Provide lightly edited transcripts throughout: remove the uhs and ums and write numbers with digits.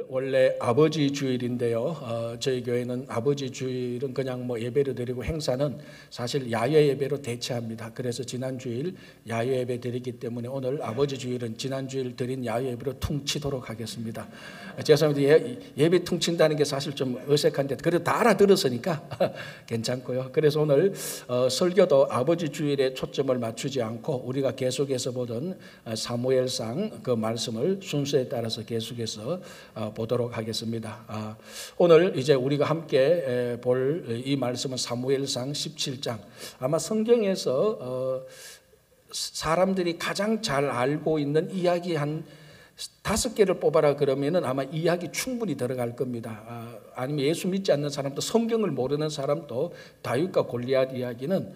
오늘 원래 아버지 주일인데요. 저희 교회는 아버지 주일은 그냥 뭐 예배를 드리고 행사는 사실 야외 예배로 대체합니다. 그래서 지난 주일 야외 예배 드리기 때문에 오늘 아버지 주일은 지난 주일 드린 야외 예배로 퉁치도록 하겠습니다. 죄송합니다. 예배 퉁친다는 게 사실 좀 어색한데 그래도 다 알아들었으니까 괜찮고요. 그래서 오늘 설교도 아버지 주일에 초점을 맞추지 않고 우리가 계속해서 보던 사무엘상 그 말씀을 순서에 따라서 계속해서 보도록 하겠습니다. 오늘 이제 우리가 함께 볼 이 말씀은 사무엘상 17장. 아마 성경에서 사람들이 가장 잘 알고 있는 이야기 한 5개를 뽑아라 그러면은 아마 이야기 충분히 들어갈 겁니다. 아니면 예수 믿지 않는 사람도 성경을 모르는 사람도 다윗과 골리앗 이야기는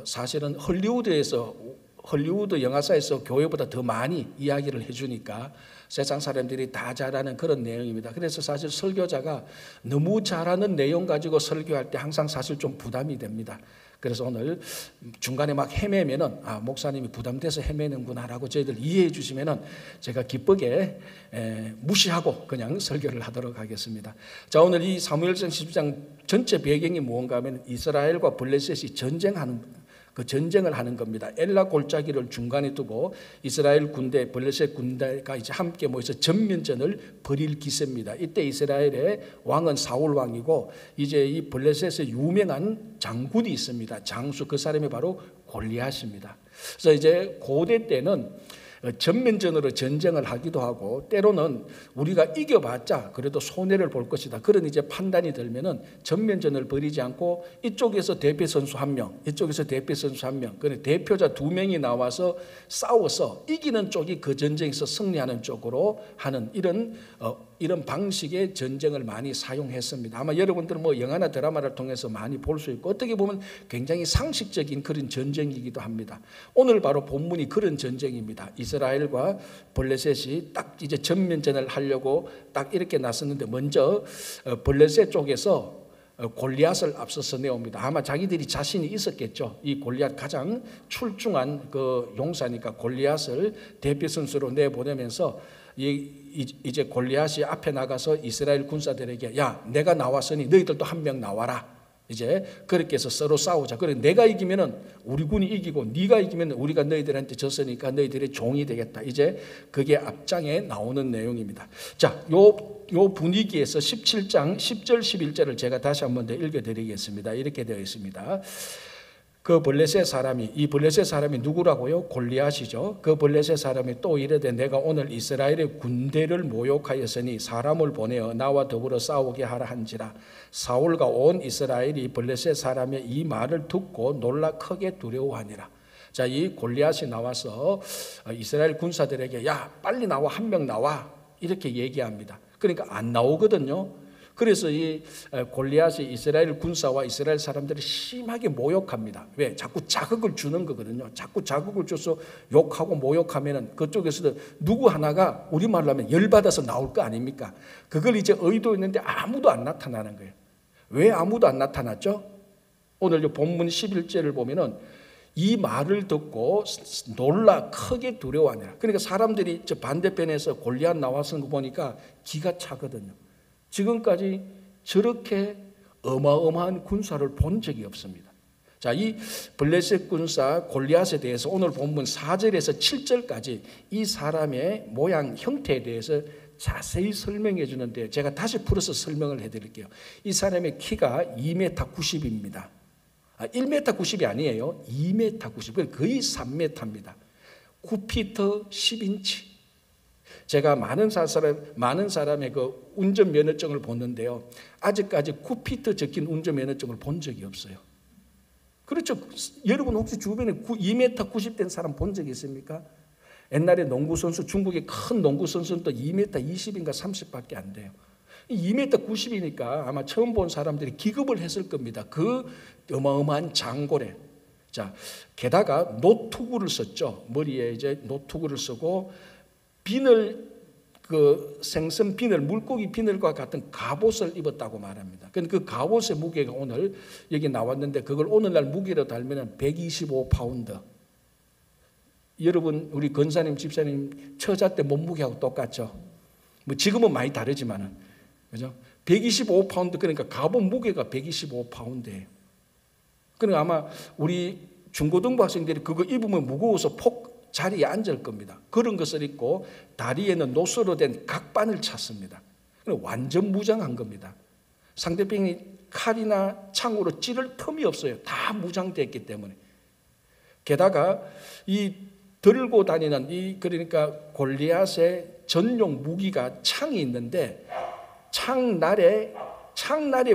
사실은 헐리우드 영화사에서 교회보다 더 많이 이야기를 해주니까 세상 사람들이 다 잘 아는 그런 내용입니다. 그래서 사실 설교자가 너무 잘하는 내용 가지고 설교할 때 항상 사실 좀 부담이 됩니다. 그래서 오늘 중간에 막 헤매면은 목사님이 부담돼서 헤매는구나라고 저희들 이해해 주시면은 제가 기쁘게 무시하고 그냥 설교를 하도록 하겠습니다. 자, 오늘 이 사무엘상 10장 전체 배경이 무언가 하면 이스라엘과 블레셋이 전쟁을 하는 겁니다. 엘라 골짜기를 중간에 두고 이스라엘 군대, 블레셋 군대가 이제 함께 모여서 전면전을 벌일 기세입니다. 이때 이스라엘의 왕은 사울 왕이고 이제 이 블레셋의 유명한 장군이 있습니다. 장수, 그 사람이 바로 골리앗입니다. 그래서 이제 고대 때는 전면전으로 전쟁을 하기도 하고 때로는 우리가 이겨봤자 그래도 손해를 볼 것이다. 그런 이제 판단이 들면은 전면전을 벌이지 않고 이쪽에서 대표 선수 1명, 이쪽에서 대표 선수 1명, 그래 대표자 2명이 나와서 싸워서 이기는 쪽이 그 전쟁에서 승리하는 쪽으로 하는 이런 방식의 전쟁을 많이 사용했습니다. 아마 여러분들은 뭐 영화나 드라마를 통해서 많이 볼 수 있고 어떻게 보면 굉장히 상식적인 그런 전쟁이기도 합니다. 오늘 바로 본문이 그런 전쟁입니다. 이스라엘과 블레셋이 딱 이제 전면전을 하려고 딱 이렇게 나섰는데 먼저 블레셋 쪽에서 골리앗을 앞서서 내옵니다. 아마 자기들이 자신이 있었겠죠. 이 골리앗 가장 출중한 그 용사니까 골리앗을 대표 선수로 내보내면서 이제 골리앗이 앞에 나가서 이스라엘 군사들에게 야, 내가 나왔으니 너희들도 1명 나와라. 이제 그렇게 해서 서로 싸우자. 그래 내가 이기면은 우리 군이 이기고 네가 이기면 우리가 너희들한테 졌으니까 너희들의 종이 되겠다. 이제 그게 앞장에 나오는 내용입니다. 자, 요 분위기에서 17장 10절 11절을 제가 다시 한번 더 읽어드리겠습니다. 이렇게 되어 있습니다. 그 블레셋 사람이, 이 블레셋 사람이 누구라고요? 골리앗이죠. 그 블레셋 사람이 또 이르되 내가 오늘 이스라엘의 군대를 모욕하였으니 사람을 보내어 나와 더불어 싸우게 하라 한지라. 사울과 온 이스라엘이 블레셋 사람의 이 말을 듣고 놀라 크게 두려워하니라. 자, 이 골리앗이 나와서 이스라엘 군사들에게 야, 빨리 나와, 1명 나와, 이렇게 얘기합니다. 그러니까 안 나오거든요. 그래서 이 골리앗이 이스라엘 군사와 이스라엘 사람들을 심하게 모욕합니다. 왜? 자꾸 자극을 주는 거거든요. 자꾸 자극을 줘서 욕하고 모욕하면은 그쪽에서도 누구 하나가 우리말로 하면 열받아서 나올 거 아닙니까? 그걸 이제 의도했는데 아무도 안 나타나는 거예요. 왜 아무도 안 나타났죠? 오늘 본문 11절을 보면은 이 말을 듣고 놀라 크게 두려워하니라. 그러니까 사람들이 저 반대편에서 골리앗 나와서 보니까 기가 차거든요. 지금까지 저렇게 어마어마한 군사를 본 적이 없습니다. 자, 이 블레셋 군사 골리앗에 대해서 오늘 본문 4절에서 7절까지 이 사람의 모양 형태에 대해서 자세히 설명해 주는데 제가 다시 풀어서 설명을 해드릴게요. 이 사람의 키가 2m 90입니다. 1m 90이 아니에요. 2m 90. 거의 3m입니다. 9피트 10인치. 제가 많은 사람의 그 운전면허증을 보는데요. 아직까지 9피트 적힌 운전면허증을 본 적이 없어요. 그렇죠. 여러분 혹시 주변에 2m 90된 사람 본 적이 있습니까? 옛날에 농구선수, 중국의 큰 농구선수는 또 2m 20인가 30밖에 안 돼요. 2m 90이니까 아마 처음 본 사람들이 기겁을 했을 겁니다. 그 어마어마한 장고래. 자, 게다가 노투구를 썼죠. 머리에 이제 노투구를 쓰고 생선 비늘, 물고기 비늘과 같은 갑옷을 입었다고 말합니다. 그 갑옷의 무게가 오늘 여기 나왔는데 그걸 오늘날 무게로 달면 125파운드. 여러분 우리 권사님 집사님 처자 때 몸무게하고 똑같죠. 뭐 지금은 많이 다르지만은, 그죠? 125파운드, 그러니까 갑옷 무게가 125파운드예요. 그러니까 아마 우리 중고등부 학생들이 그거 입으면 무거워서 폭 자리에 앉을 겁니다. 그런 것을 입고 다리에는 노스로 된 각반을 찼습니다. 완전 무장한 겁니다. 상대방이 칼이나 창으로 찌를 틈이 없어요. 다 무장됐기 때문에. 게다가 이 들고 다니는 그러니까 골리앗의 전용 무기가 창이 있는데, 창날에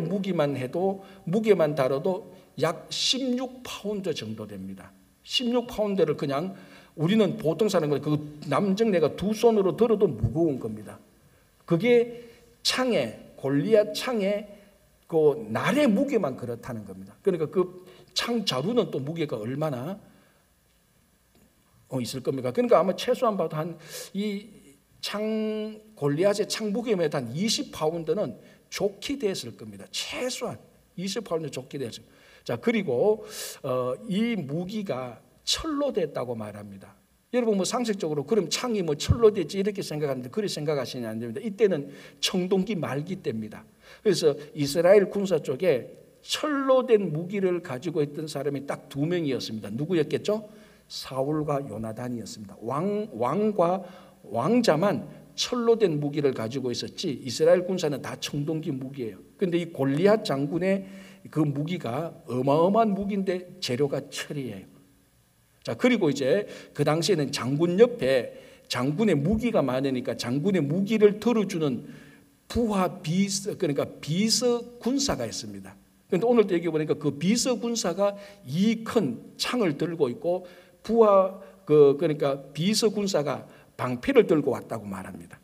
무게만 다뤄도 약 16파운드 정도 됩니다. 16파운드를 그냥 우리는 보통 사람은 그 남정네가 두 손으로 들어도 무거운 겁니다. 그게 골리앗 창에 그 날의 무게만 그렇다는 겁니다. 그러니까 그 창 자루는 또 무게가 얼마나 있을 겁니까? 그러니까 아마 최소한 봐도 골리앗의 창 무게면 한 20파운드는 좋게 됐을 겁니다. 최소한 20파운드 좋게 됐을 겁니다. 자, 그리고 이 무기가 철로 됐다고 말합니다. 여러분 뭐 상식적으로 그럼 창이 뭐 철로 됐지 이렇게 생각하는데 그렇게 생각하시면 안 됩니다. 이때는 청동기 말기 때입니다. 그래서 이스라엘 군사 쪽에 철로 된 무기를 가지고 있던 사람이 딱 2명이었습니다. 누구였겠죠? 사울과 요나단이었습니다. 왕자만 철로 된 무기를 가지고 있었지 이스라엘 군사는 다 청동기 무기예요. 그런데 이 골리앗 장군의 그 무기가 어마어마한 무기인데 재료가 철이에요. 자, 그리고 이제 그 당시에는 장군 옆에 장군의 무기가 많으니까 장군의 무기를 들어주는 부하 그러니까 비서 군사가 있습니다. 그런데 오늘 또 여기 보니까 그 비서 군사가 이 큰 창을 들고 있고 그러니까 비서 군사가 방패를 들고 왔다고 말합니다.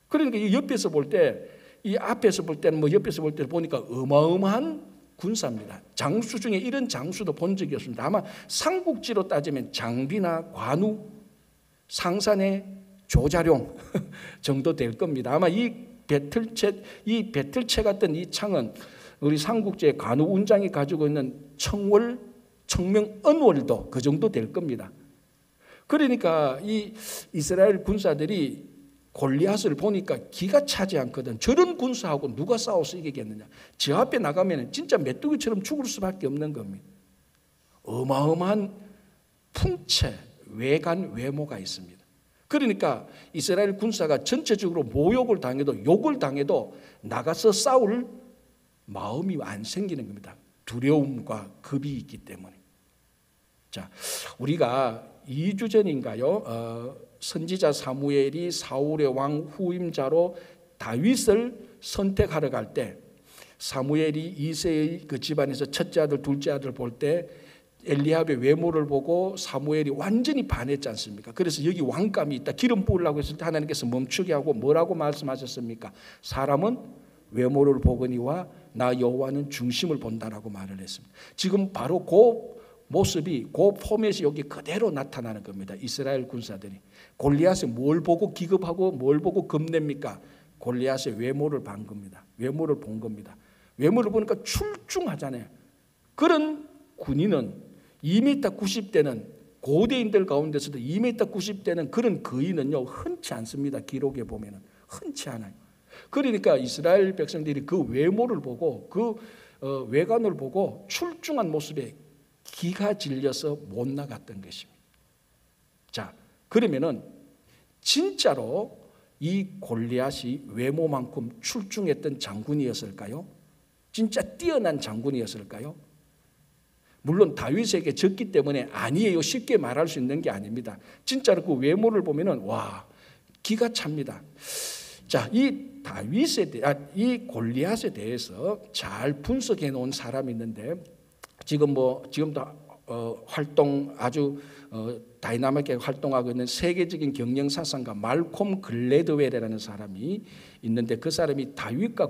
그러니까 이 옆에서 볼 때, 이 앞에서 볼 때는 뭐 옆에서 볼 때 보니까 어마어마한 군사입니다. 장수 중에 이런 장수도 본 적이 없습니다. 아마 삼국지로 따지면 장비나 관우, 상산의 조자룡 정도 될 겁니다. 아마 이 배틀채 같은 이 창은 우리 삼국지의 관우 운장이 가지고 있는 청명 언월도 그 정도 될 겁니다. 그러니까 이 이스라엘 군사들이 골리앗을 보니까 기가 차지 않거든. 저런 군사하고 누가 싸워서 이기겠느냐. 저 앞에 나가면 진짜 메뚜기처럼 죽을 수밖에 없는 겁니다. 어마어마한 풍채, 외모가 있습니다. 그러니까 이스라엘 군사가 전체적으로 모욕을 당해도 욕을 당해도 나가서 싸울 마음이 안 생기는 겁니다. 두려움과 겁이 있기 때문에. 자, 우리가 2주 전인가요? 선지자 사무엘이 사울의 왕 후임자로 다윗을 선택하러 갈 때 사무엘이 이새의 그 집안에서 첫째 아들, 둘째 아들 볼 때 엘리압의 외모를 보고 사무엘이 완전히 반했지 않습니까? 그래서 여기 왕감이 있다. 기름 부으려고 했을 때 하나님께서 멈추게 하고 뭐라고 말씀하셨습니까? 사람은 외모를 보거니와 나 여호와는 중심을 본다라고 말을 했습니다. 지금 바로 그 모습이, 그 포맷이 여기 그대로 나타나는 겁니다. 이스라엘 군사들이 골리앗이 뭘 보고 기겁하고 뭘 보고 겁냅니까? 골리앗의 외모를 본 겁니다. 외모를 본 겁니다. 외모를 보니까 출중하잖아요. 그런 군인은 2m 90대는 고대인들 가운데서도 2m 90대는 그런 거인은요 흔치 않습니다. 기록에 보면은 흔치 않아요. 그러니까 이스라엘 백성들이 그 외모를 보고 그 외관을 보고 출중한 모습에 기가 질려서 못 나갔던 것입니다. 자, 그러면은 진짜로 이 골리앗이 외모만큼 출중했던 장군이었을까요? 진짜 뛰어난 장군이었을까요? 물론 다윗에게 졌기 때문에 아니에요. 쉽게 말할 수 있는 게 아닙니다. 진짜로 그 외모를 보면은 와, 기가 찹니다. 자, 이 골리앗에 대해서 잘 분석해 놓은 사람이 있는데 지금도 아주 다이나믹하게 활동하고 있는 세계적인 경영 사상가 말콤 글래드웰이라는 사람이 있는데 그 사람이 다윗과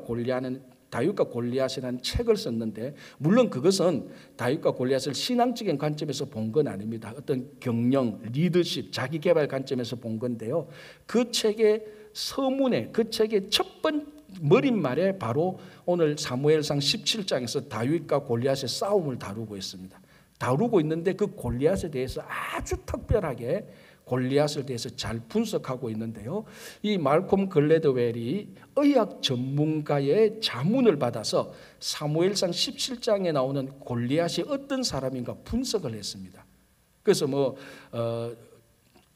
골리앗이라는 책을 썼는데 물론 그것은 다윗과 골리앗을 신앙적인 관점에서 본 건 아닙니다. 어떤 경영, 리더십, 자기개발 관점에서 본 건데요. 그 책의 서문에 그 책의 첫 번째 머릿말에 바로 오늘 사무엘상 17장에서 다윗과 골리앗의 싸움을 다루고 있습니다. 다루고 있는데 그 골리앗에 대해서 아주 특별하게 골리앗을 대해서 잘 분석하고 있는데요. 이 말콤 글래드웰이 의학 전문가의 자문을 받아서 사무엘상 17장에 나오는 골리앗이 어떤 사람인가 분석을 했습니다. 그래서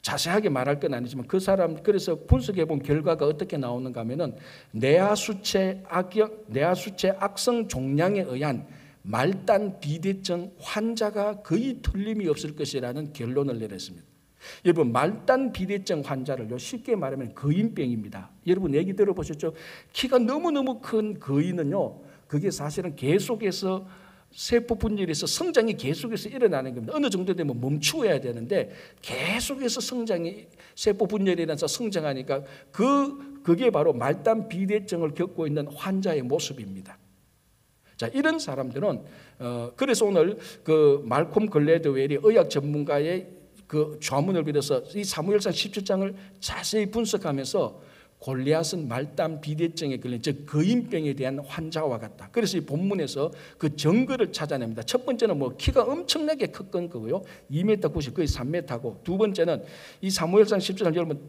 자세하게 말할 건 아니지만 그 사람 그래서 분석해 본 결과가 어떻게 나오는가 하면은 뇌하수체 악성 종양에 의한 말단 비대증 환자가 거의 틀림이 없을 것이라는 결론을 내렸습니다. 여러분, 말단 비대증 환자를요, 쉽게 말하면 거인병입니다. 여러분 얘기 들어보셨죠? 키가 너무너무 큰 거인은요, 그게 사실은 계속해서 세포 분열에서 성장이 계속해서 일어나는 겁니다. 어느 정도 되면 멈추어야 되는데 계속해서 성장이 세포 분열이 일어나서 성장하니까 그게 바로 말단 비대증을 겪고 있는 환자의 모습입니다. 자, 이런 사람들은 그래서 오늘 그 말콤 글래드웰이 의학 전문가의 그 좌문을 빌어서 이 사무엘상 17장을 자세히 분석하면서 골리앗은 말단 비대증에 걸린 즉 거인병에 대한 환자와 같다. 그래서 이 본문에서 그 증거를 찾아냅니다. 첫 번째는 키가 엄청나게 컸던 거고요. 2m 90 거의 3m고 두 번째는 이 사무엘상 17장 여러분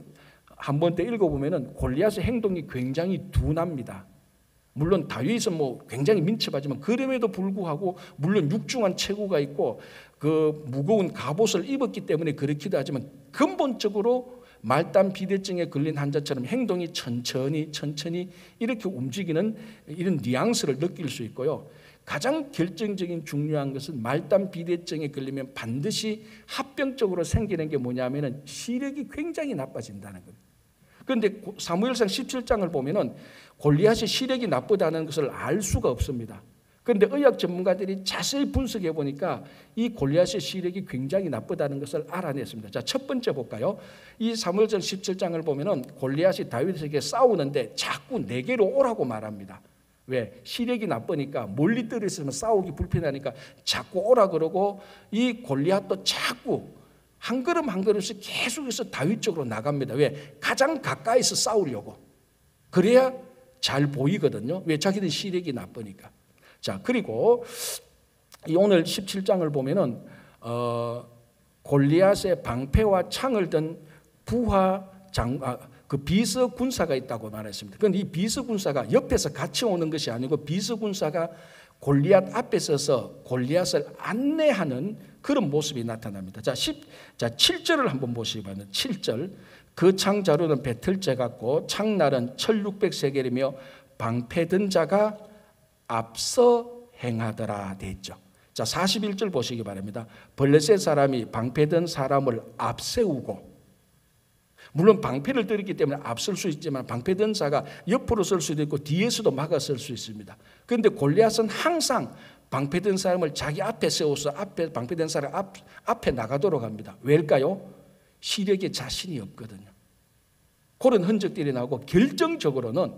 한 번 더 읽어보면은 골리앗의 행동이 굉장히 둔합니다. 물론 다윗은 굉장히 민첩하지만 그럼에도 불구하고 물론 육중한 체구가 있고 그 무거운 갑옷을 입었기 때문에 그렇기도 하지만 근본적으로 말단 비대증에 걸린 환자처럼 행동이 천천히 이렇게 움직이는 이런 뉘앙스를 느낄 수 있고요. 가장 결정적인 중요한 것은 말단 비대증에 걸리면 반드시 합병적으로 생기는 게 뭐냐면은 시력이 굉장히 나빠진다는 겁니다. 그런데 사무엘상 17장을 보면은 골리앗이 시력이 나쁘다는 것을 알 수가 없습니다. 그런데 의학 전문가들이 자세히 분석해 보니까 이 골리앗의 시력이 굉장히 나쁘다는 것을 알아냈습니다. 자, 첫 번째 볼까요? 이 사무엘상 17장을 보면은 골리앗이 다윗에게 싸우는데 자꾸 내게로 오라고 말합니다. 왜? 시력이 나쁘니까 멀리 떨어 있으면 싸우기 불편하니까 자꾸 오라 그러고 이 골리앗도 자꾸 한 걸음 한 걸음씩 계속해서 다윗 쪽으로 나갑니다. 왜? 가장 가까이서 싸우려고. 그래야 잘 보이거든요. 왜? 자기들 시력이 나쁘니까. 자, 그리고 이 오늘 17장을 보면은 골리앗의 방패와 창을 든 그 비서 군사가 있다고 말했습니다. 그런데 이 비서 군사가 옆에서 같이 오는 것이 아니고 비서 군사가 골리앗 앞에 서서 골리앗을 안내하는 그런 모습이 나타납니다. 자, 7절을 한번 보시기 바랍니다. 7절. 그 창 자루는 배틀재 같고 창날은 1600세겔이며 방패 든 자가 앞서 행하더라 돼 있죠. 자, 41절 보시기 바랍니다. 블레셋 사람이 방패 든 사람을 앞세우고, 물론 방패를 들었기 때문에 앞설 수 있지만 방패 든 자가 옆으로 설 수도 있고 뒤에서도 막아 설 수 있습니다. 그런데 골리앗은 항상 방패 든 사람을 자기 앞에 세워서 방패 든 사람 앞에 나가도록 합니다. 왜일까요? 시력에 자신이 없거든요. 그런 흔적들이 나오고 결정적으로는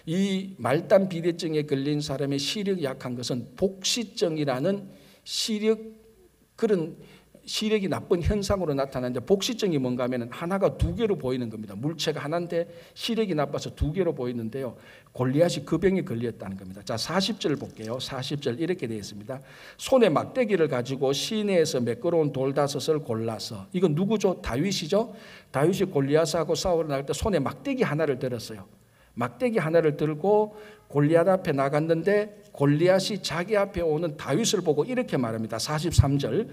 이 말단 비대증에 걸린 사람의 시력이 약한 것은 복시증이라는 그런 시력이 나쁜 현상으로 나타나는데, 복시증이 뭔가 하면 하나가 두 개로 보이는 겁니다. 물체가 하나인데 시력이 나빠서 두 개로 보이는데요. 골리앗이 그 병에 걸렸다는 겁니다. 자, 40절 볼게요. 40절 이렇게 되어 있습니다. 손에 막대기를 가지고 시내에서 매끄러운 돌다섯을 골라서, 이건 누구죠? 다윗이죠. 다윗이 골리앗하고 싸우러 나갈 때 손에 막대기 하나를 들었어요. 막대기 하나를 들고 골리앗 앞에 나갔는데 골리앗이 자기 앞에 오는 다윗을 보고 이렇게 말합니다. 43절.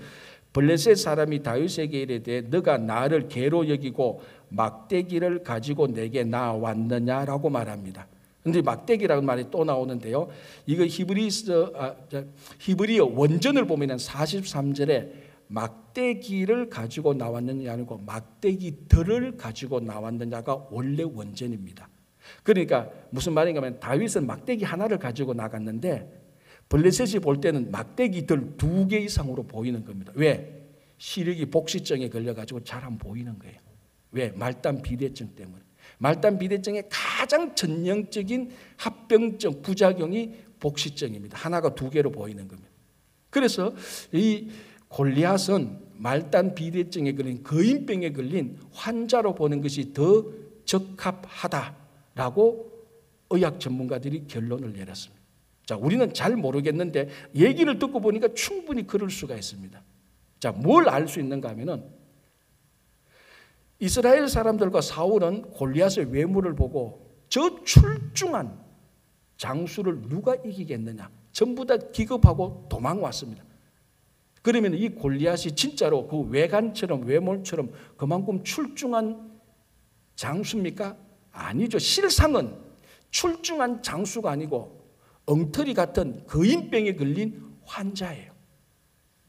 블레셋 사람이 다윗에게 이르되 너가 나를 개로 여기고 막대기를 가지고 내게 나왔느냐라고 말합니다. 그런데 막대기라는 말이 또 나오는데요. 이거 히브리어 원전을 보면 43절에 막대기를 가지고 나왔느냐 아니고 막대기들을 가지고 나왔느냐가 원래 원전입니다. 그러니까 무슨 말인가 하면 다윗은 막대기 하나를 가지고 나갔는데 블레셋이 볼 때는 막대기들 2개 이상으로 보이는 겁니다. 왜? 시력이 복시증에 걸려가지고 잘 안 보이는 거예요. 왜? 말단 비대증 때문에. 말단 비대증의 가장 전형적인 합병증 부작용이 복시증입니다. 하나가 2개로 보이는 겁니다. 그래서 이 골리앗은 말단 비대증에 걸린 거인병에 걸린 환자로 보는 것이 더 적합하다라고 의학 전문가들이 결론을 내렸습니다. 자, 우리는 잘 모르겠는데 얘기를 듣고 보니까 충분히 그럴 수가 있습니다. 자, 뭘 알 수 있는가 하면은 이스라엘 사람들과 사울은 골리앗의 외모를 보고 저 출중한 장수를 누가 이기겠느냐, 전부 다 기겁하고 도망왔습니다. 그러면 이 골리앗이 진짜로 그 외관처럼 외모처럼 그만큼 출중한 장수입니까? 아니죠. 실상은 출중한 장수가 아니고 엉터리 같은 거인병에 걸린 환자예요.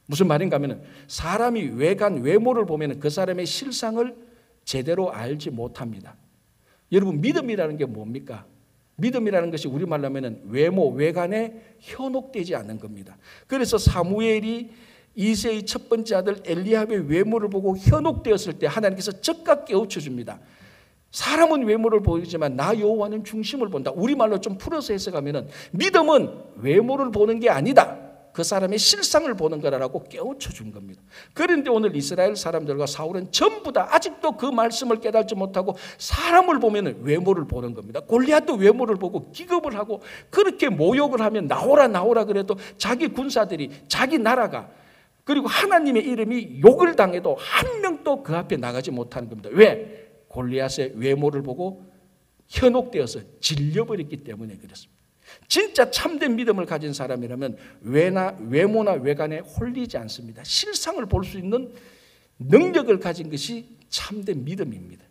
무슨 말인가 하면 사람이 외관 외모를 보면 그 사람의 실상을 제대로 알지 못합니다. 여러분, 믿음이라는 게 뭡니까? 믿음이라는 것이 우리말로 하면 외모, 외관에 현혹되지 않는 겁니다. 그래서 사무엘이 이새의 첫 번째 아들 엘리압의 외모를 보고 현혹되었을 때 하나님께서 즉각 깨우쳐 줍니다. 사람은 외모를 보이지만 나 여호와는 중심을 본다. 우리말로 좀 풀어서 해석하면 믿음은 외모를 보는 게 아니다. 그 사람의 실상을 보는 거라고 깨우쳐 준 겁니다. 그런데 오늘 이스라엘 사람들과 사울은 전부 다 아직도 그 말씀을 깨닫지 못하고 사람을 보면 외모를 보는 겁니다. 골리앗도 외모를 보고 기겁을 하고 그렇게 모욕을 하면 나오라 그래도 자기 군사들이 자기 나라가 그리고 하나님의 이름이 욕을 당해도 한 명도 그 앞에 나가지 못하는 겁니다. 왜? 골리앗의 외모를 보고 현혹되어서 질려버렸기 때문에 그렇습니다. 진짜 참된 믿음을 가진 사람이라면 외모나 외관에 홀리지 않습니다. 실상을 볼 수 있는 능력을 가진 것이 참된 믿음입니다.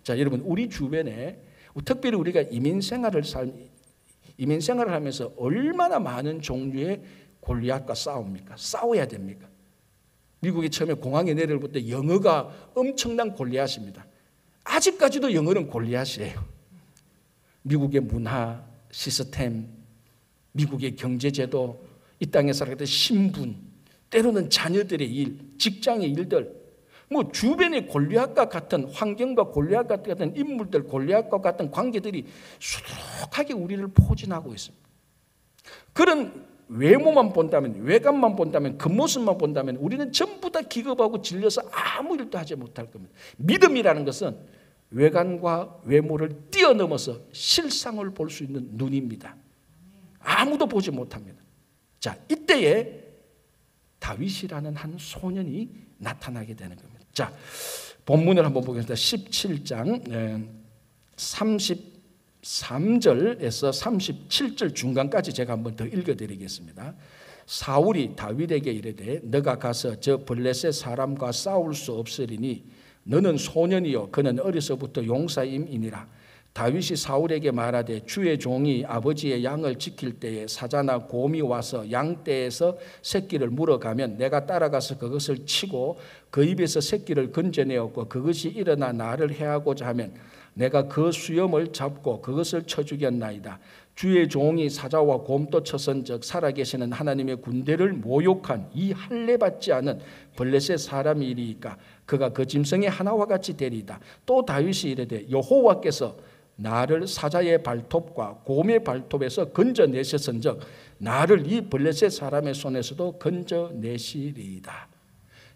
자, 여러분, 우리 주변에 특별히 우리가 이민 생활을 하면서 얼마나 많은 종류의 골리앗과 싸웁니까? 싸워야 됩니까? 미국이 처음에 공항에 내려올 때 영어가 엄청난 골리앗입니다. 아직까지도 영어는 골리앗이에요. 미국의 문화, 시스템, 미국의 경제제도, 이 땅에 살아가는 신분, 때로는 자녀들의 일, 직장의 일들, 뭐 주변의 골리앗과 같은 환경과 골리앗과 같은 인물들, 골리앗과 같은 관계들이 수두룩하게 우리를 포진하고 있습니다. 그런 외모만 본다면, 외관만 본다면, 겉모습만 본다면 우리는 전부 다 기겁하고 질려서 아무 일도 하지 못할 겁니다. 믿음이라는 것은 외관과 외모를 뛰어넘어서 실상을 볼 수 있는 눈입니다. 아무도 보지 못합니다. 자, 이때에 다윗이라는 한 소년이 나타나게 되는 겁니다. 자, 본문을 한번 보겠습니다. 17장 33절에서 37절 중간까지 제가 한번 더 읽어드리겠습니다. 사울이 다윗에게 이르되 너가 가서 저 블레셋 사람과 싸울 수 없으리니 너는 소년이요 그는 어려서부터 용사임이니라. 다윗이 사울에게 말하되 주의 종이 아버지의 양을 지킬 때에 사자나 곰이 와서 양떼에서 새끼를 물어가면 내가 따라가서 그것을 치고 그 입에서 새끼를 건져내었고 그것이 일어나 나를 해하고자 하면 내가 그 수염을 잡고 그것을 쳐 죽였나이다. 주의 종이 사자와 곰도 쳐선즉 살아계시는 하나님의 군대를 모욕한 이 할례받지 않은 블레셋 사람이리이까 그가 그 짐승의 하나와 같이 되리이다. 또 다윗이 이르되 여호와께서 나를 사자의 발톱과 곰의 발톱에서 건져내셨은즉 나를 이 블레셋 사람의 손에서도 건져내시리이다.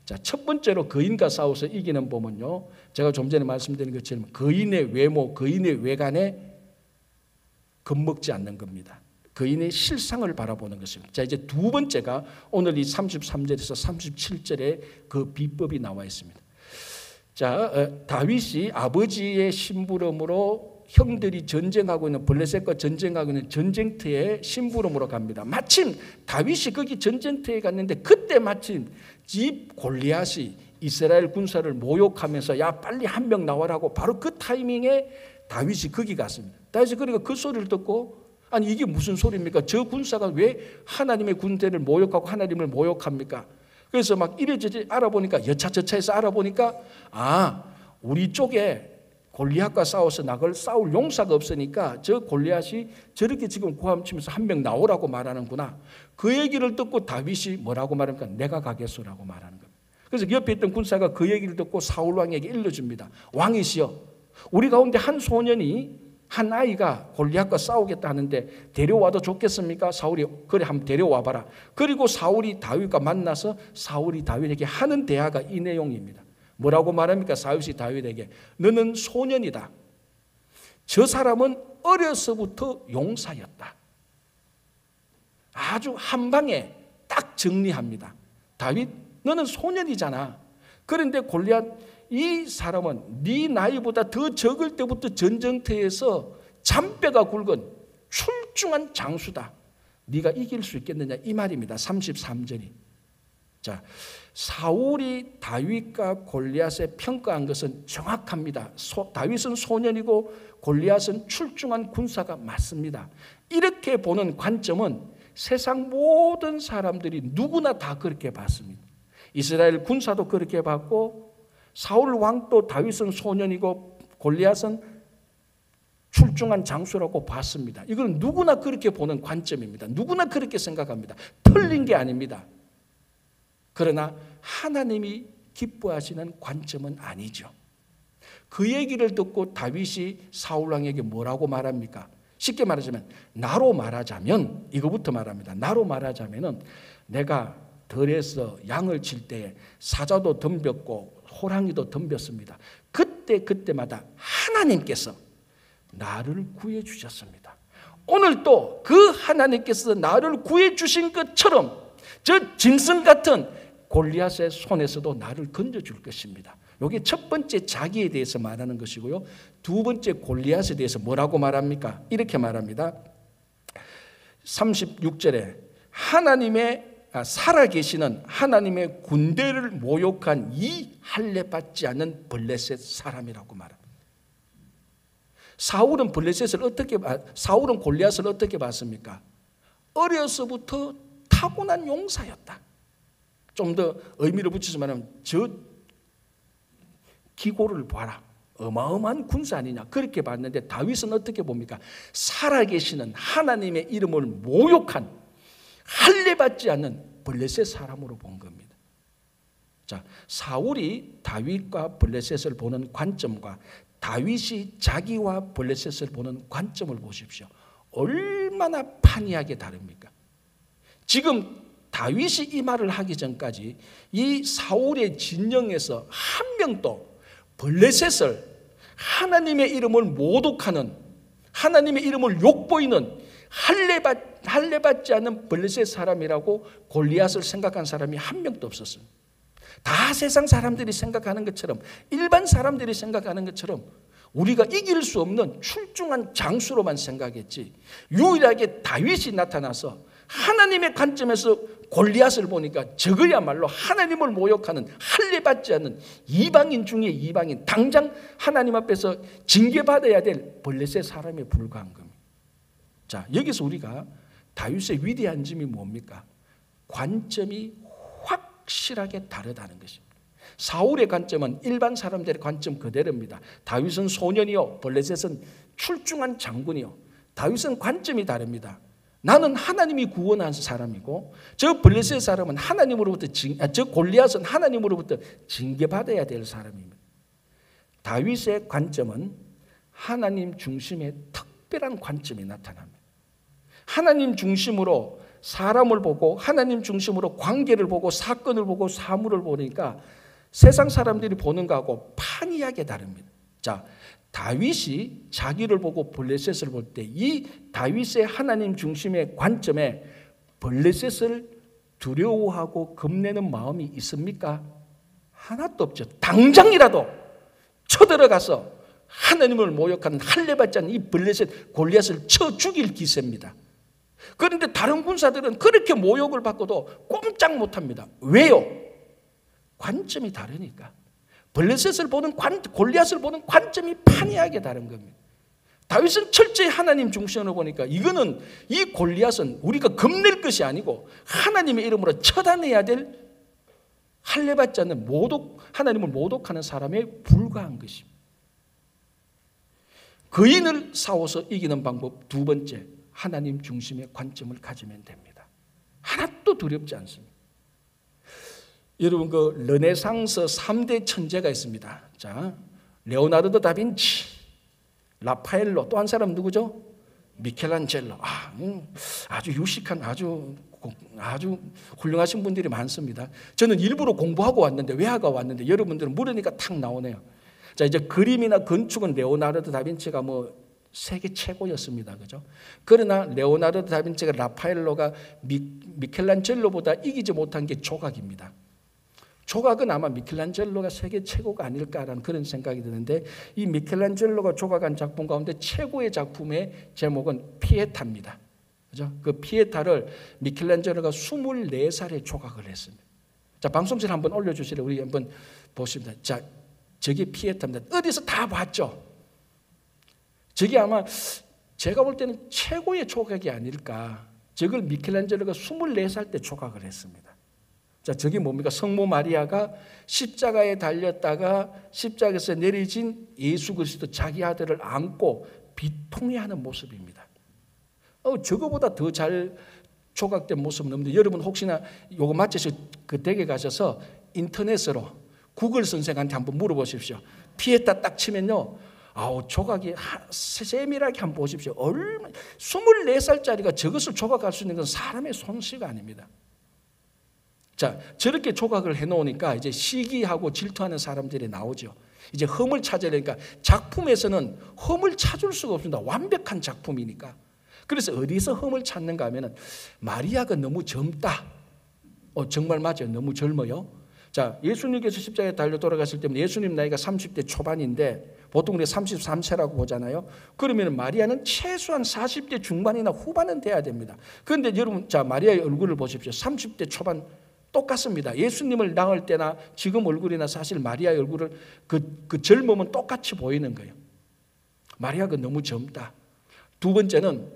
자, 첫 번째로 거인과 싸워서 이기는 법은요, 제가 좀 전에 말씀드린 것처럼 거인의 외모, 거인의 외관에 겁먹지 않는 겁니다. 거인의 실상을 바라보는 것입니다. 자, 이제 두 번째가 오늘 이 33절에서 37절에 그 비법이 나와 있습니다. 자, 다윗이 아버지의 심부름으로 형들이 전쟁하고 있는 블레셋과 전쟁하고 있는 전쟁터에 심부름으로 갑니다. 마침 다윗이 거기 전쟁터에 갔는데 그때 마침 집 골리앗이 이스라엘 군사를 모욕하면서 야 빨리 한 명 나와라고 바로 그 타이밍에 다윗이 거기 갔습니다. 다윗이 그러니까 그 소리를 듣고 아니 이게 무슨 소리입니까? 저 군사가 왜 하나님의 군대를 모욕하고 하나님을 모욕합니까? 그래서 막 이래저래 알아보니까 여차저차해서 알아보니까 아 우리 쪽에 골리앗과 싸워서 나걸 싸울 용사가 없으니까 저 골리앗이 저렇게 지금 고함치면서 한 명 나오라고 말하는구나. 그 얘기를 듣고 다윗이 뭐라고 말합니까? 내가 가겠소라고 말하는 겁니다. 그래서 옆에 있던 군사가 그 얘기를 듣고 사울 왕에게 일러줍니다. 왕이시여, 우리 가운데 한 소년이 한 아이가 골리앗과 싸우겠다 하는데 데려와도 좋겠습니까? 사울이 그래 한번 데려와 봐라. 그리고 사울이 다윗과 만나서 사울이 다윗에게 하는 대화가 이 내용입니다. 뭐라고 말합니까? 사윗이 다윗에게 너는 소년이다. 저 사람은 어려서부터 용사였다. 아주 한 방에 딱 정리합니다. 다윗 너는 소년이잖아. 그런데 골리앗 이 사람은 네 나이보다 더 적을 때부터 전쟁터에서 잔뼈가 굵은 출중한 장수다. 네가 이길 수 있겠느냐 이 말입니다. 33절이. 자, 사울이 다윗과 골리앗에 평가한 것은 정확합니다. 다윗은 소년이고 골리앗은 출중한 군사가 맞습니다. 이렇게 보는 관점은 세상 모든 사람들이 누구나 다 그렇게 봤습니다. 이스라엘 군사도 그렇게 봤고 사울 왕도 다윗은 소년이고 골리앗은 출중한 장수라고 봤습니다. 이건 누구나 그렇게 보는 관점입니다. 누구나 그렇게 생각합니다. 틀린 게 아닙니다. 그러나 하나님이 기뻐하시는 관점은 아니죠. 그 얘기를 듣고 다윗이 사울 왕에게 뭐라고 말합니까? 쉽게 말하자면 나로 말하자면 이거부터 말합니다. 나로 말하자면은 내가 들에서 양을 칠 때에 사자도 덤볐고 호랑이도 덤볐습니다. 그때마다 하나님께서 나를 구해 주셨습니다. 오늘 또 그 하나님께서 나를 구해 주신 것처럼 저 짐승 같은 골리앗의 손에서도 나를 건져줄 것입니다. 이게 첫 번째 자기에 대해서 말하는 것이고요. 두 번째 골리앗에 대해서 뭐라고 말합니까? 이렇게 말합니다. 36절에 살아계시는 하나님의 군대를 모욕한 이 할례받지 않는 블레셋 사람이라고 말합니다. 사울은 골리앗을 어떻게 봤습니까? 어려서부터 타고난 용사였다. 좀 더 의미를 붙이자면 저 기고를 봐라. 어마어마한 군사 아니냐. 그렇게 봤는데 다윗은 어떻게 봅니까? 살아계시는 하나님의 이름을 모욕한 할례받지 않는 블레셋 사람으로 본 겁니다. 자, 사울이 다윗과 블레셋을 보는 관점과 다윗이 자기와 블레셋을 보는 관점을 보십시오. 얼마나 판이하게 다릅니까? 지금 다윗이 이 말을 하기 전까지 이 사울의 진영에서 한 명도 블레셋을 하나님의 이름을 모독하는, 하나님의 이름을 욕보이는 할례받지 않는 블레셋 사람이라고 골리앗을 생각한 사람이 한 명도 없었습니다. 다 세상 사람들이 생각하는 것처럼, 일반 사람들이 생각하는 것처럼 우리가 이길 수 없는 출중한 장수로만 생각했지, 유일하게 다윗이 나타나서 하나님의 관점에서 골리앗을 보니까 저거야말로 하나님을 모욕하는 할례받지 않는 이방인 중에 이방인, 당장 하나님 앞에서 징계받아야 될 블레셋 사람에 불과한 겁니다. 자, 여기서 우리가 다윗의 위대한 점이 뭡니까? 관점이 확실하게 다르다는 것입니다. 사울의 관점은 일반 사람들의 관점 그대로입니다. 다윗은 소년이요, 블레셋은 출중한 장군이요. 다윗은 관점이 다릅니다. 나는 하나님이 구원한 사람이고 저 블레셋 사람은 저 골리앗은 하나님으로부터 징계받아야 될 사람입니다. 다윗의 관점은 하나님 중심의 특별한 관점이 나타납니다. 하나님 중심으로 사람을 보고 하나님 중심으로 관계를 보고 사건을 보고 사물을 보니까 세상 사람들이 보는 거하고 판이하게 다릅니다. 자, 다윗이 자기를 보고 블레셋을 볼 때 이 다윗의 하나님 중심의 관점에 블레셋을 두려워하고 겁내는 마음이 있습니까? 하나도 없죠. 당장이라도 쳐들어가서 하나님을 모욕하는 할례받지 않는 이 블레셋 골리앗을 쳐 죽일 기세입니다. 그런데 다른 군사들은 그렇게 모욕을 받고도 꼼짝 못합니다. 왜요? 관점이 다르니까. 블레셋을 보는 골리앗을 보는 관점이 판이하게 다른 겁니다. 다윗은 철저히 하나님 중심으로 보니까 이거는, 이 골리앗은 우리가 겁낼 것이 아니고 하나님의 이름으로 처단해야 될 할례받지 않는 하나님을 모독하는 사람에 불과한 것입니다. 거인을 싸워서 이기는 방법 두 번째, 하나님 중심의 관점을 가지면 됩니다. 하나도 두렵지 않습니다. 여러분, 그 르네상스 3대 천재가 있습니다. 자, 레오나르도 다빈치, 라파엘로, 또 한 사람 누구죠? 미켈란젤로. 아주 유식한, 아주 훌륭하신 분들이 많습니다. 저는 일부러 공부하고 왔는데, 외화가 왔는데 여러분들은 물으니까 탁 나오네요. 자, 이제 그림이나 건축은 레오나르도 다빈치가 세계 최고였습니다. 그죠? 그러나 레오나르도 다빈치가 라파엘로가 미켈란젤로보다 이기지 못한 게 조각입니다. 조각은 아마 미켈란젤로가 세계 최고가 아닐까라는 그런 생각이 드는데, 이 미켈란젤로가 조각한 작품 가운데 최고의 작품의 제목은 피에타입니다. 그죠? 그 피에타를 미켈란젤로가 24살에 조각을 했습니다. 자, 방송실 한번 올려주시래. 우리 한번 보십니다. 자, 저게 피에타입니다. 어디서 다 봤죠? 저게 아마 제가 볼 때는 최고의 조각이 아닐까. 저걸 미켈란젤로가 24살 때 조각을 했습니다. 자, 저게 뭡니까? 성모 마리아가 십자가에 달렸다가 십자가에서 내려진 예수 그리스도 자기 아들을 안고 비통해하는 모습입니다. 저거보다 더 잘 조각된 모습은 없는데, 여러분 혹시나 요거 맞춰서 그 댁에 가셔서 인터넷으로 구글 선생한테 한번 물어보십시오. 피에타 딱 치면요, 조각이 세밀하게 한번 보십시오. 24살짜리가 저것을 조각할 수 있는 건 사람의 손씨가 아닙니다. 자, 저렇게 조각을 해놓으니까 이제 시기하고 질투하는 사람들이 나오죠. 이제 흠을 찾으려니까, 작품에서는 흠을 찾을 수가 없습니다. 완벽한 작품이니까. 그래서 어디서 흠을 찾는가 하면은, 마리아가 너무 젊다. 정말 맞아요. 너무 젊어요. 자, 예수님께서 십자가에 달려 돌아가실 때면 예수님 나이가 30대 초반인데, 보통 우리가 33세라고 보잖아요. 그러면 마리아는 최소한 40대 중반이나 후반은 돼야 됩니다. 그런데 여러분, 자, 마리아의 얼굴을 보십시오. 30대 초반 똑같습니다. 예수님을 낳을 때나 지금 얼굴이나 사실 마리아의 얼굴을 그 젊음은 똑같이 보이는 거예요. 마리아가 너무 젊다. 두 번째는,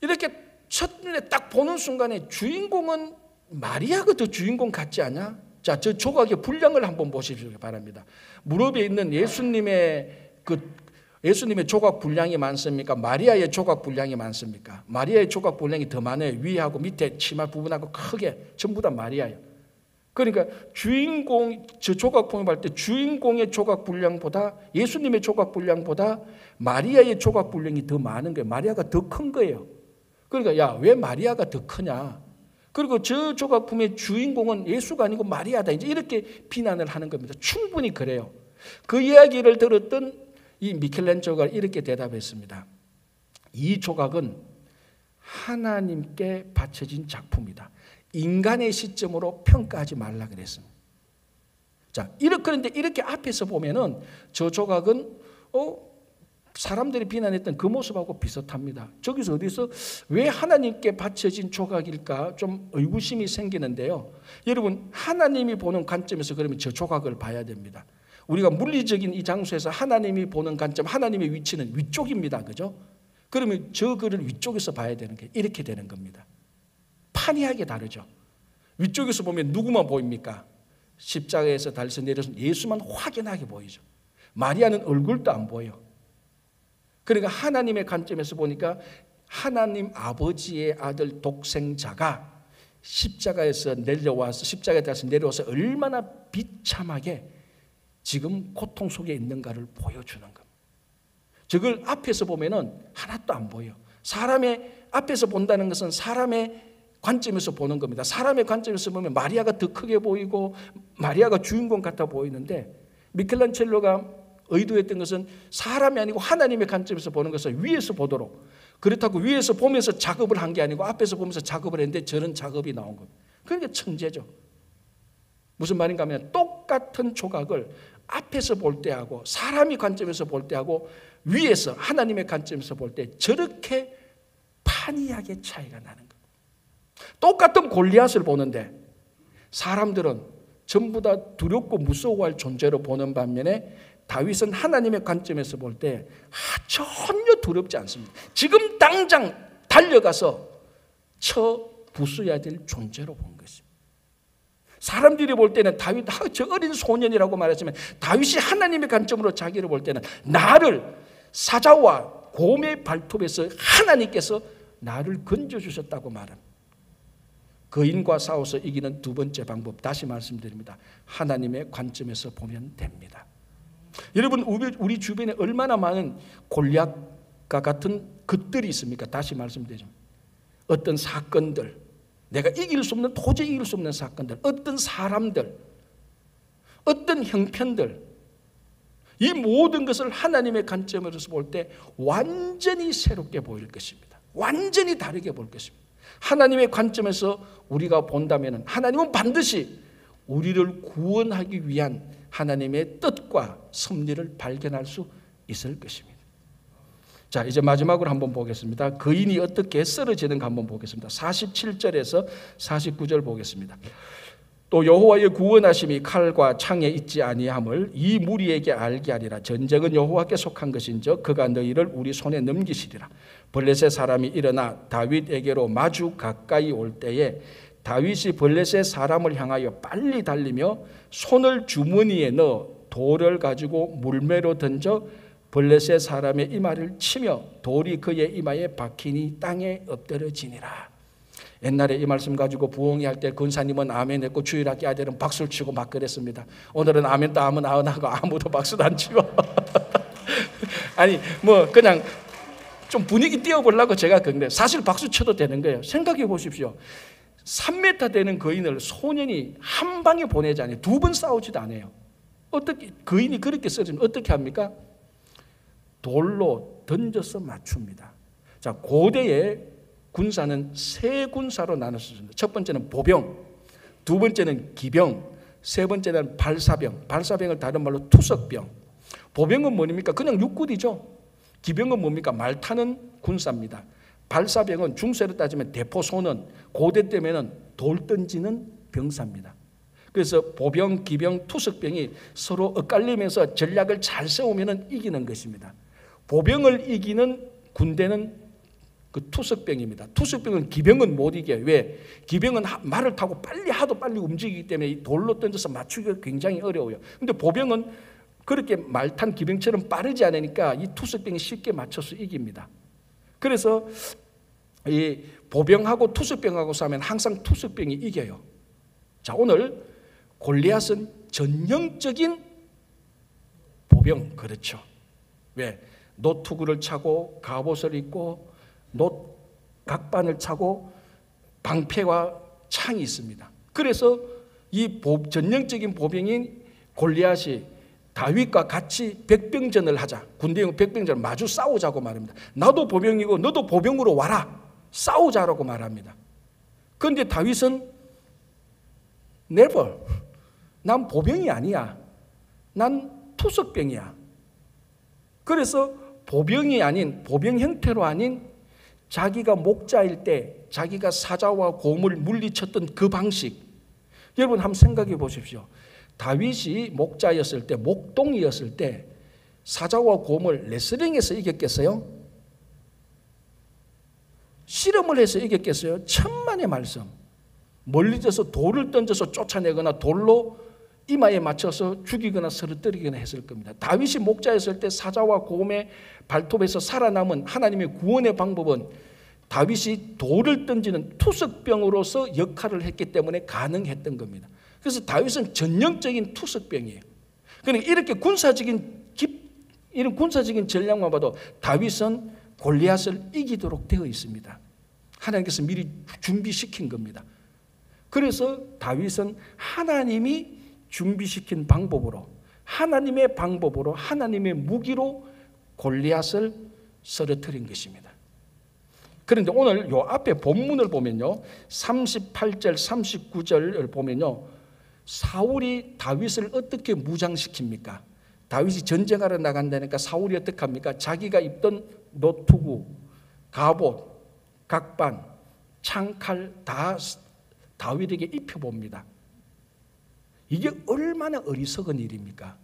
이렇게 첫눈에 딱 보는 순간에 주인공은 마리아가 더 주인공 같지 않냐? 자, 저 조각의 분량을 한번 보십시오 바랍니다. 무릎에 있는 예수님의 조각 분량이 많습니까? 마리아의 조각 분량이 많습니까? 마리아의 조각 분량이 더 많아요. 위하고 밑에 치마 부분하고 크게 전부 다 마리아예요. 그러니까 저 조각품을 볼 때 주인공의 조각 분량보다, 예수님의 조각 분량보다 마리아의 조각 분량이 더 많은 거예요. 마리아가 더 큰 거예요. 그러니까 왜 마리아가 더 크냐? 그리고 저 조각품의 주인공은 예수가 아니고 마리아다. 이제 이렇게 비난을 하는 겁니다. 충분히 그래요. 그 이야기를 들었던 이 미켈란젤로가 이렇게 대답했습니다. 이 조각은 하나님께 바쳐진 작품이다. 인간의 시점으로 평가하지 말라 그랬습니다. 자, 그런데 이렇게 앞에서 보면은 저 조각은 사람들이 비난했던 그 모습하고 비슷합니다. 저기서 어디서 왜 하나님께 바쳐진 조각일까 좀 의구심이 생기는데요. 여러분, 하나님이 보는 관점에서 그러면 저 조각을 봐야 됩니다. 우리가 물리적인 이 장소에서 하나님이 보는 관점, 하나님의 위치는 위쪽입니다. 그죠? 그러면 저 글을 위쪽에서 봐야 되는 게 이렇게 되는 겁니다. 판이하게 다르죠. 위쪽에서 보면 누구만 보입니까? 십자가에서 달려서 내려서 예수만 확연하게 보이죠. 마리아는 얼굴도 안 보여. 그러니까 하나님의 관점에서 보니까 하나님 아버지의 아들 독생자가 십자가에서 내려와서, 십자가에 달려서 내려와서 얼마나 비참하게 지금 고통 속에 있는가를 보여주는 겁니다. 저걸 앞에서 보면은 하나도 안 보여. 사람의 앞에서 본다는 것은 사람의 관점에서 보는 겁니다. 사람의 관점에서 보면 마리아가 더 크게 보이고 마리아가 주인공 같아 보이는데, 미켈란젤로가 의도했던 것은 사람이 아니고 하나님의 관점에서 보는 것을 위에서 보도록, 그렇다고 위에서 보면서 작업을 한 게 아니고 앞에서 보면서 작업을 했는데 저런 작업이 나온 겁니다. 그러니까 천재죠. 무슨 말인가 하면, 똑같은 조각을 앞에서 볼 때하고 사람이 관점에서 볼 때하고 위에서 하나님의 관점에서 볼 때 저렇게 판이하게 차이가 나는 겁니다. 똑같은 골리앗을 보는데 사람들은 전부 다 두렵고 무서워할 존재로 보는 반면에, 다윗은 하나님의 관점에서 볼 때 전혀 두렵지 않습니다. 지금 당장 달려가서 쳐 부수어야 될 존재로 본 것입니다. 사람들이 볼 때는 다윗, 저 어린 소년이라고 말했지만, 다윗이 하나님의 관점으로 자기를 볼 때는 나를 사자와 곰의 발톱에서 하나님께서 나를 건져주셨다고 말합니다. 거인과 싸워서 이기는 두 번째 방법, 다시 말씀드립니다. 하나님의 관점에서 보면 됩니다. 여러분, 우리 주변에 얼마나 많은 골리앗과 같은 것들이 있습니까? 다시 말씀드리죠. 어떤 사건들, 내가 이길 수 없는, 도저히 이길 수 없는 사건들, 어떤 사람들, 어떤 형편들, 이 모든 것을 하나님의 관점에서 볼 때 완전히 새롭게 보일 것입니다. 완전히 다르게 볼 것입니다. 하나님의 관점에서 우리가 본다면 하나님은 반드시 우리를 구원하기 위한 하나님의 뜻과 섭리를 발견할 수 있을 것입니다. 자, 이제 마지막으로 한번 보겠습니다. 거인이 어떻게 쓰러지는가 한번 보겠습니다. 47절에서 49절 보겠습니다. 또 여호와의 구원하심이 칼과 창에 있지 아니함을 이 무리에게 알게 하리라. 전쟁은 여호와께 속한 것인즉 그가 너희를 우리 손에 넘기시리라. 블레셋 사람이 일어나 다윗에게로 마주 가까이 올 때에 다윗이 블레셋 사람을 향하여 빨리 달리며 손을 주머니에 넣어 돌을 가지고 물매로 던져 블레셋 사람의 이마를 치며 돌이 그의 이마에 박히니 땅에 엎드러지니라. 옛날에 이 말씀 가지고 부흥회 할 때 권사님은 아멘 했고 주일학교 아들은 박수를 치고 막 그랬습니다. 오늘은 아멘도 아무나 안 하고 아무도 박수도 안 치고 아니 뭐 그냥 좀 분위기 띄워보려고 제가 그런데 사실 박수 쳐도 되는 거예요. 생각해 보십시오. 3m 되는 거인을 소년이 한 방에 보내자니 두 번 싸우지도 않아요. 어떻게 거인이 그렇게 쓰러지면 어떻게 합니까? 돌로 던져서 맞춥니다. 자, 고대의 군사는 세 군사로 나눴습니다. 첫 번째는 보병, 두 번째는 기병, 세 번째는 발사병. 발사병을 다른 말로 투석병. 보병은 뭡니까? 그냥 육군이죠. 기병은 뭡니까? 말 타는 군사입니다. 발사병은 중세로 따지면 대포소는, 고대 때면은 돌 던지는 병사입니다. 그래서 보병, 기병, 투석병이 서로 엇갈리면서 전략을 잘 세우면 이기는 것입니다. 보병을 이기는 군대는 그 투석병입니다. 투석병은 기병은 못 이겨요. 왜? 기병은 말을 타고 하도 빨리 움직이기 때문에 이 돌로 던져서 맞추기가 굉장히 어려워요. 근데 보병은 그렇게 말탄 기병처럼 빠르지 않으니까 이 투석병이 쉽게 맞춰서 이깁니다. 그래서 이 보병하고 투석병하고 싸우면 항상 투석병이 이겨요. 자, 오늘 골리앗은 전형적인 보병, 그렇죠. 왜? 노투구를 차고 갑옷을 입고 각반을 차고 방패와 창이 있습니다. 그래서 이 전형적인 보병인 골리앗이 다윗과 같이 백병전을 하자, 군대용 백병전을 마주 싸우자고 말합니다. 나도 보병이고 너도 보병으로 와라, 싸우자라고 말합니다. 그런데 다윗은 never, 난 보병이 아니야, 난 투석병이야. 그래서 보병이 아닌, 보병 형태로 아닌 자기가 목자일 때 자기가 사자와 곰을 물리쳤던 그 방식, 여러분 한번 생각해 보십시오. 다윗이 목자였을 때, 목동이었을 때 사자와 곰을 레슬링에서 이겼겠어요? 실험을 해서 이겼겠어요? 천만의 말씀. 멀리져서 돌을 던져서 쫓아내거나 돌로 이마에 맞춰서 죽이거나 쓰러뜨리거나 했을 겁니다. 다윗이 목자였을 때 사자와 곰의 발톱에서 살아남은 하나님의 구원의 방법은 다윗이 돌을 던지는 투석병으로서 역할을 했기 때문에 가능했던 겁니다. 그래서 다윗은 전형적인 투석병이에요. 그러니까 이렇게 이런 군사적인 전략만 봐도 다윗은 골리앗을 이기도록 되어 있습니다. 하나님께서 미리 준비시킨 겁니다. 그래서 다윗은 하나님이 준비시킨 방법으로, 하나님의 방법으로, 하나님의 무기로 골리앗을 쓰러뜨린 것입니다. 그런데 오늘 요 앞에 본문을 보면요, 38절 39절을 보면요, 사울이 다윗을 어떻게 무장시킵니까? 다윗이 전쟁하러 나간다니까 사울이 어떻게 합니까? 자기가 입던 노투구, 갑옷, 각반, 창칼 다 다윗에게 입혀봅니다. 이게 얼마나 어리석은 일입니까?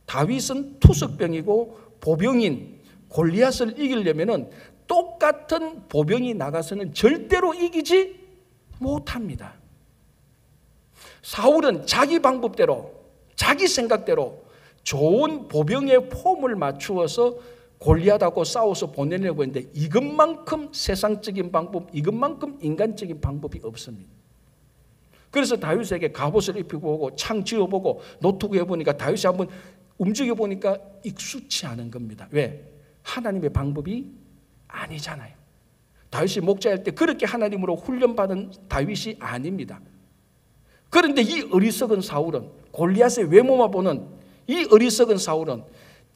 다윗은 투석병이고 보병인 골리앗을 이기려면은 똑같은 보병이 나가서는 절대로 이기지 못합니다. 사울은 자기 방법대로, 자기 생각대로 좋은 보병의 폼을 맞추어서 골리앗하고 싸워서 보내려고 했는데 이것만큼 세상적인 방법, 이것만큼 인간적인 방법이 없습니다. 그래서 다윗에게 갑옷을 입히고 창 쥐어보고 노트북 해보니까 다윗이 한번 움직여보니까 익숙치 않은 겁니다. 왜? 하나님의 방법이 아니잖아요. 다윗이 목자일 때 그렇게 하나님으로 훈련받은 다윗이 아닙니다. 그런데 이 어리석은 사울은, 골리앗의 외모만 보는 이 어리석은 사울은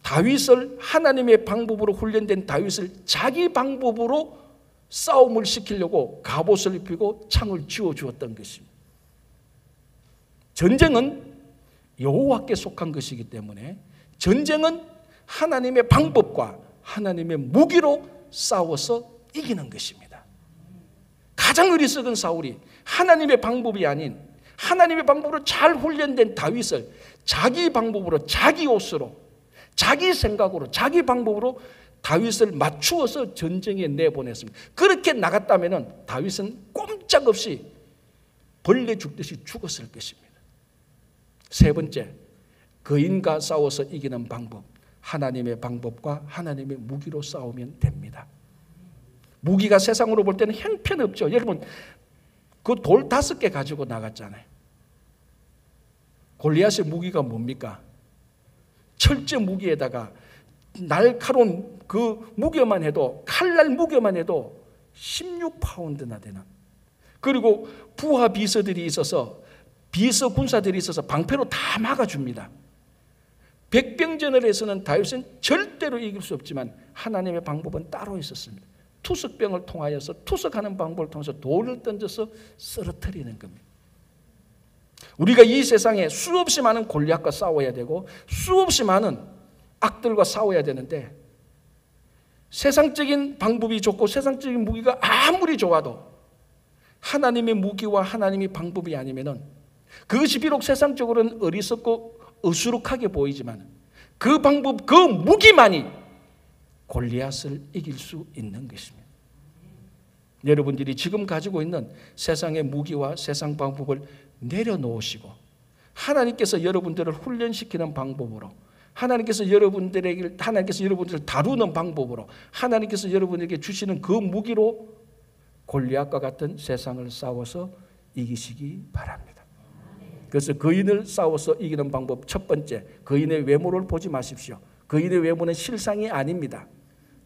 다윗을, 하나님의 방법으로 훈련된 다윗을 자기 방법으로 싸움을 시키려고 갑옷을 입히고 창을 쥐어주었던 것입니다. 전쟁은 여호와께 속한 것이기 때문에 전쟁은 하나님의 방법과 하나님의 무기로 싸워서 이기는 것입니다. 가장 어리석은 사울이 하나님의 방법이 아닌 하나님의 방법으로 잘 훈련된 다윗을 자기 방법으로, 자기 옷으로, 자기 생각으로, 자기 방법으로 다윗을 맞추어서 전쟁에 내보냈습니다. 그렇게 나갔다면 다윗은 꼼짝없이 벌레 죽듯이 죽었을 것입니다. 세 번째, 거인과 싸워서 이기는 방법, 하나님의 방법과 하나님의 무기로 싸우면 됩니다. 무기가 세상으로 볼 때는 형편없죠. 여러분, 그 돌 5개 가지고 나갔잖아요. 골리앗의 무기가 뭡니까? 철제 무기에다가 날카로운 그 무게만 해도, 칼날 무게만 해도 16파운드나 되는, 그리고 부하 비서들이 있어서, 비서 군사들이 있어서 방패로 다 막아줍니다. 백병전을에서는 다윗은 절대로 이길 수 없지만 하나님의 방법은 따로 있었습니다. 투석병을 통하여서, 투석하는 방법을 통해서 돌을 던져서 쓰러뜨리는 겁니다. 우리가 이 세상에 수없이 많은 골리앗과 싸워야 되고 수없이 많은 악들과 싸워야 되는데, 세상적인 방법이 좋고 세상적인 무기가 아무리 좋아도 하나님의 무기와 하나님의 방법이 아니면은, 그것이 비록 세상적으로는 어리석고 어수룩하게 보이지만 그 방법, 그 무기만이 골리앗을 이길 수 있는 것입니다. 여러분들이 지금 가지고 있는 세상의 무기와 세상 방법을 내려놓으시고 하나님께서 여러분들을 훈련시키는 방법으로, 하나님께서 여러분들을 다루는 방법으로, 하나님께서 여러분에게 주시는 그 무기로 골리앗과 같은 세상을 싸워서 이기시기 바랍니다. 그래서 거인을 싸워서 이기는 방법, 첫 번째, 거인의 외모를 보지 마십시오. 거인의 외모는 실상이 아닙니다.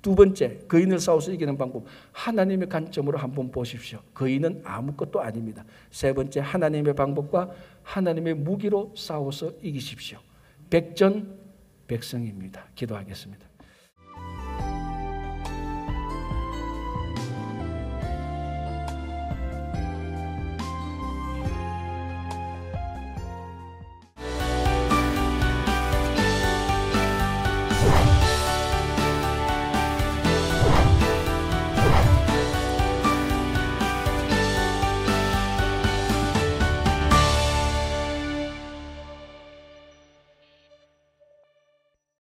두 번째, 거인을 싸워서 이기는 방법, 하나님의 관점으로 한번 보십시오. 거인은 아무것도 아닙니다. 세 번째, 하나님의 방법과 하나님의 무기로 싸워서 이기십시오. 백전백승입니다. 기도하겠습니다.